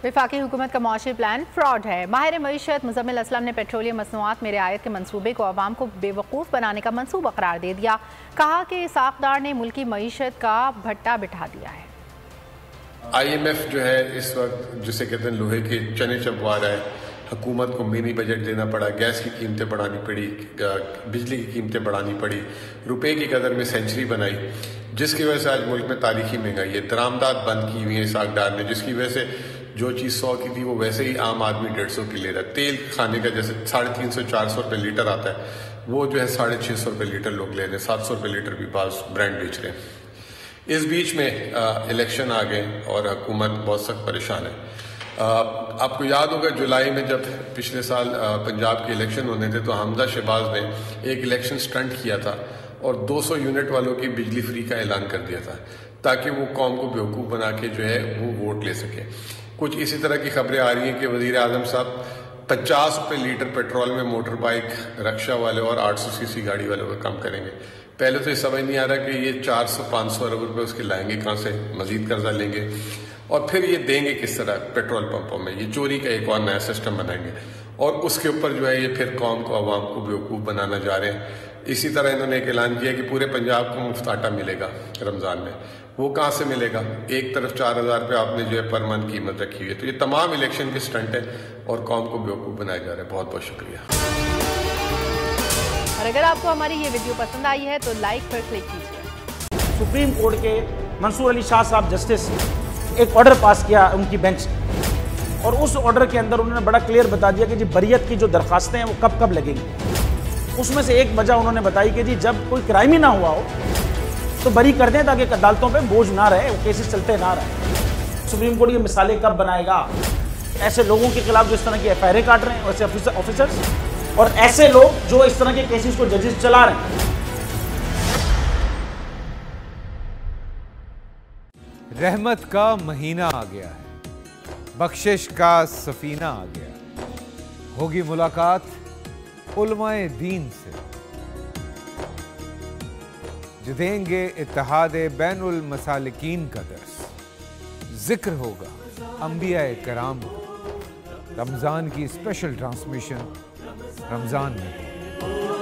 वफाकी हुकूमत का मुआशी प्लान फ्रॉड है। माहिर मईशत मुजम्मिल असलम ने पेट्रोलियम मसनूआत में रियायत के मनसूबे को अवाम को बेवकूफ़ बनाने का मनसूबा करार दे दिया। कहा कि साख्तार ने मुल्की मईशत का भट्टा बिठा दिया है। IMF जो है इस वक्त जिसे कहते हैं लोहे के चने चबवा रहा है। हुकूमत को मिनी बजट देना पड़ा, गैस की कीमतें बढ़ानी पड़ी, बिजली की कीमतें बढ़ानी पड़ी, रुपए की कदर में सेंचुरी बनाई, जिसकी वजह से आज मुल्क में तारीखी महंगाई है। दरामदात बंद की हुई है सागदार ने, जिसकी वजह से जो चीज़ 100 की थी वो वैसे ही आम आदमी 150 की ले रहा है। तेल खाने का जैसे 350-400 रुपये लीटर आता है, वो जो है 650 रुपये लीटर लोग ले रहे हैं, 700 रुपये लीटर भी पास ब्रांड बेच रहे हैं। इस बीच में इलेक्शन आ गए और हुकूमत बहुत सख्त परेशान है। आपको याद होगा जुलाई में जब पिछले साल पंजाब के इलेक्शन होने थे तो हमजा शहबाज ने एक इलेक्शन स्टंट किया था और 200 यूनिट वालों की बिजली फ्री का ऐलान कर दिया था ताकि वो कौम को बेवकूफ़ बना के जो है वो वोट ले सके। कुछ इसी तरह की खबरें आ रही हैं कि वज़ीर आज़म साहब 50 रुपये लीटर पेट्रोल में मोटर बाइक रक्षा वाले और 800 सीसी गाड़ी वालों का कम करेंगे। पहले तो ये समझ नहीं आ रहा कि ये 400-500 अरब रुपये उसके लाएंगे कहाँ से, मजीद कर्जा लेंगे और फिर ये देंगे किस तरह पेट्रोल पंपों में। ये चोरी का एक और नया सिस्टम बनाएंगे और उसके ऊपर जो है ये फिर कौम को, आवाम को बेवकूफ़ बनाना जा रहे हैं। इसी तरह इन्होंने एक ऐलान किया कि पूरे पंजाब को मुफ्त आटा मिलेगा रमज़ान में। वो कहाँ से मिलेगा? एक तरफ 4000 रुपये आपने जो है पर मन कीमत रखी हुई है। तो ये तमाम इलेक्शन के स्टंट है और कौम को बेवकूफ़ बनाया जा रहा है। बहुत बहुत शुक्रिया। और अगर आपको हमारी ये वीडियो पसंद आई है तो लाइक पर क्लिक कीजिए। सुप्रीम कोर्ट के मंसूर अली शाह साहब जस्टिस एक ऑर्डर पास किया उनकी बेंच ने और उस ऑर्डर के अंदर उन्होंने बड़ा क्लियर बता दिया कि जी बरियत की जो दरखास्तें हैं वो कब कब लगेंगी। उसमें से एक वजह उन्होंने बताई कि जी जब कोई क्राइम ही ना हुआ हो तो बरी कर दें ताकि अदालतों पे बोझ ना रहे, वो केसेस चलते ना रहे। सुप्रीम कोर्ट ये मिसालें कब बनाएगा? ऐसे लोगों के खिलाफ जो इस तरह की FIR काट रहे हैं, वैसे ऑफिसर्स और ऐसे लोग जो इस तरह के केसेस को जजेस चला रहे हैं। रहमत का महीना आ गया है, बख्शिश का सफीना आ गया। होगी मुलाकात उलमाए दीन से, जो देंगे इत्तेहाद बैनुल मसालिकीन का दर्स। जिक्र होगा अंबियाए कराम का। रमज़ान की स्पेशल ट्रांसमिशन रमज़ान में।